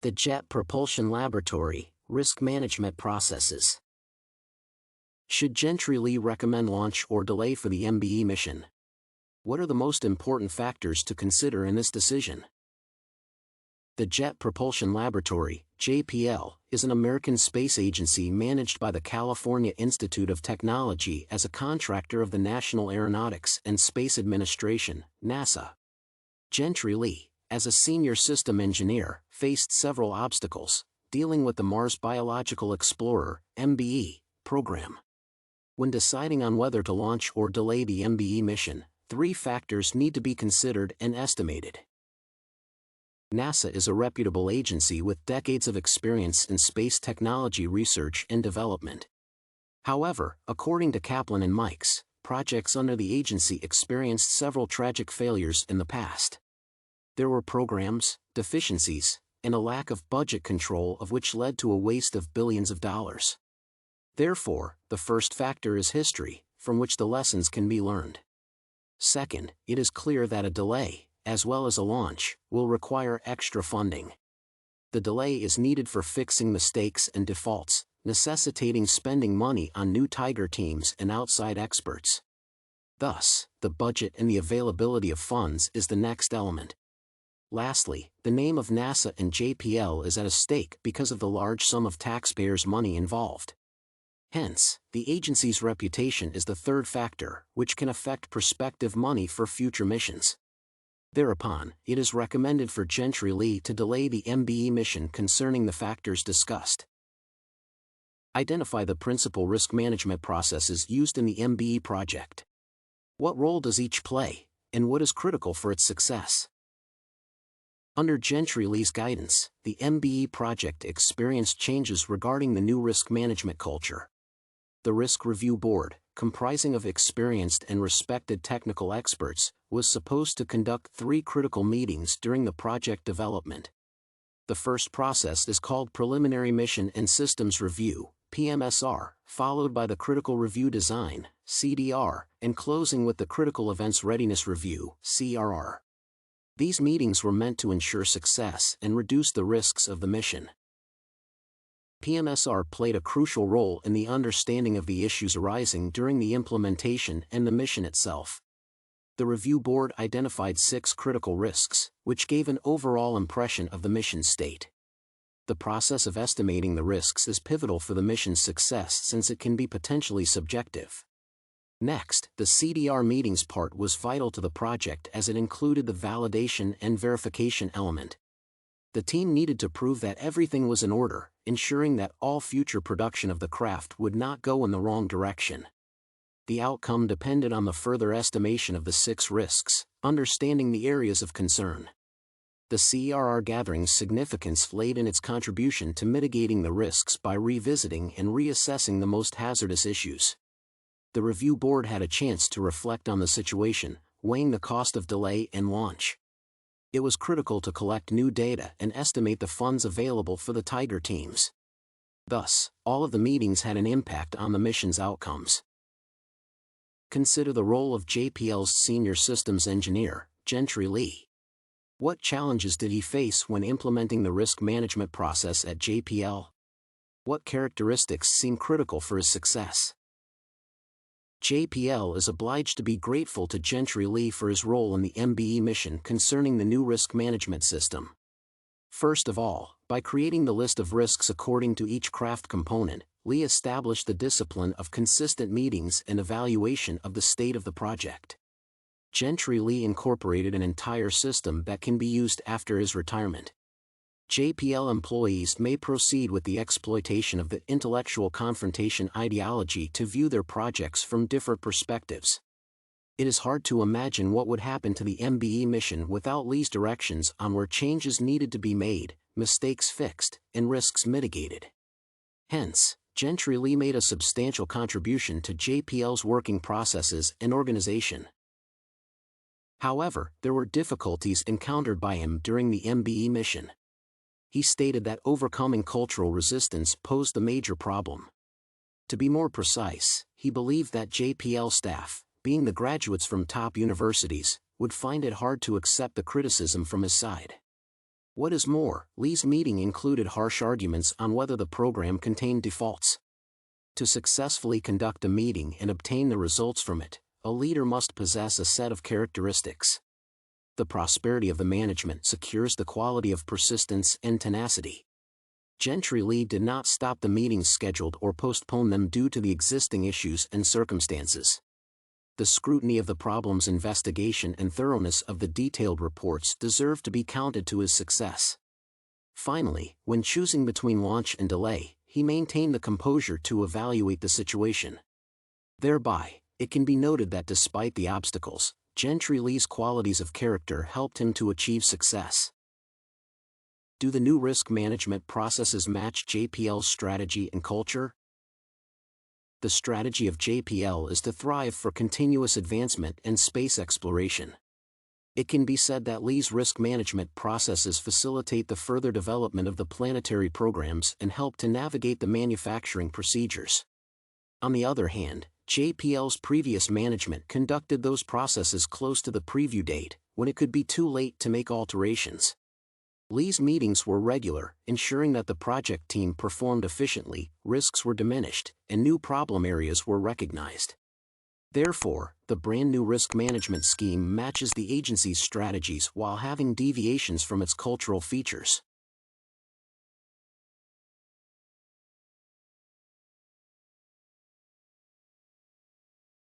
The Jet Propulsion Laboratory, Risk Management Processes. Should Gentry-Lee recommend launch or delay for the MBE mission? What are the most important factors to consider in this decision? The Jet Propulsion Laboratory, JPL, is an American space agency managed by the California Institute of Technology as a contractor of the National Aeronautics and Space Administration, NASA. Gentry-Lee, as a senior system engineer, faced several obstacles, dealing with the Mars Biological Explorer, MBE, program. When deciding on whether to launch or delay the MBE mission, 3 factors need to be considered and estimated. NASA is a reputable agency with decades of experience in space technology research and development. However, according to Kaplan and Mikes, projects under the agency experienced several tragic failures in the past. There were programs, deficiencies, and a lack of budget control of which led to a waste of billions of dollars. Therefore, the first factor is history, from which the lessons can be learned. Second, it is clear that a delay, as well as a launch, will require extra funding. The delay is needed for fixing mistakes and defaults, necessitating spending money on new Tiger teams and outside experts. Thus, the budget and the availability of funds is the next element. Lastly, the name of NASA and JPL is at a stake because of the large sum of taxpayers' money involved. Hence, the agency's reputation is the third factor, which can affect prospective money for future missions. Thereupon, it is recommended for Gentry-Lee to delay the MBE mission concerning the factors discussed. Identify the principal risk management processes used in the MBE project. What role does each play, and what is critical for its success? Under Gentry-Lee's guidance, the MBE project experienced changes regarding the new risk management culture. The Risk Review Board, comprising of experienced and respected technical experts, was supposed to conduct 3 critical meetings during the project development. The first process is called Preliminary Mission and Systems Review, PMSR, followed by the Critical Review Design, CDR, and closing with the Critical Events Readiness Review, CRR. These meetings were meant to ensure success and reduce the risks of the mission. PMSR played a crucial role in the understanding of the issues arising during the implementation and the mission itself. The review board identified 6 critical risks, which gave an overall impression of the mission state. The process of estimating the risks is pivotal for the mission's success since it can be potentially subjective. Next, the CDR meetings part was vital to the project as it included the validation and verification element. The team needed to prove that everything was in order, ensuring that all future production of the craft would not go in the wrong direction. The outcome depended on the further estimation of the 6 risks, understanding the areas of concern. The CRR gathering's significance laid in its contribution to mitigating the risks by revisiting and reassessing the most hazardous issues. The review board had a chance to reflect on the situation, weighing the cost of delay and launch. It was critical to collect new data and estimate the funds available for the Tiger teams. Thus, all of the meetings had an impact on the mission's outcomes. Consider the role of JPL's senior systems engineer, Gentry-Lee. What challenges did he face when implementing the risk management process at JPL? What characteristics seem critical for his success? JPL is obliged to be grateful to Gentry-Lee for his role in the MBE mission concerning the new risk management system. First of all, by creating the list of risks according to each craft component, Lee established the discipline of consistent meetings and evaluation of the state of the project. Gentry-Lee incorporated an entire system that can be used after his retirement. JPL employees may proceed with the exploitation of the intellectual confrontation ideology to view their projects from different perspectives. It is hard to imagine what would happen to the MBE mission without Lee's directions on where changes needed to be made, mistakes fixed, and risks mitigated. Hence, Gentry-Lee made a substantial contribution to JPL's working processes and organization. However, there were difficulties encountered by him during the MBE mission. He stated that overcoming cultural resistance posed a major problem. To be more precise, he believed that JPL staff, being the graduates from top universities, would find it hard to accept the criticism from his side. What is more, Lee's meeting included harsh arguments on whether the program contained defaults. To successfully conduct a meeting and obtain the results from it, a leader must possess a set of characteristics. The prosperity of the management secures the quality of persistence and tenacity. Gentry Lee did not stop the meetings scheduled or postpone them due to the existing issues and circumstances. The scrutiny of the problem's investigation and thoroughness of the detailed reports deserve to be counted to his success. Finally, when choosing between launch and delay, he maintained the composure to evaluate the situation. Thereby, it can be noted that despite the obstacles, Gentry Lee's qualities of character helped him to achieve success. Do the new risk management processes match JPL's strategy and culture? The strategy of JPL is to thrive for continuous advancement and space exploration. It can be said that Lee's risk management processes facilitate the further development of the planetary programs and help to navigate the manufacturing procedures. On the other hand, JPL's previous management conducted those processes close to the preview date, when it could be too late to make alterations. Lee's meetings were regular, ensuring that the project team performed efficiently, risks were diminished, and new problem areas were recognized. Therefore, the brand new risk management scheme matches the agency's strategies while having deviations from its cultural features.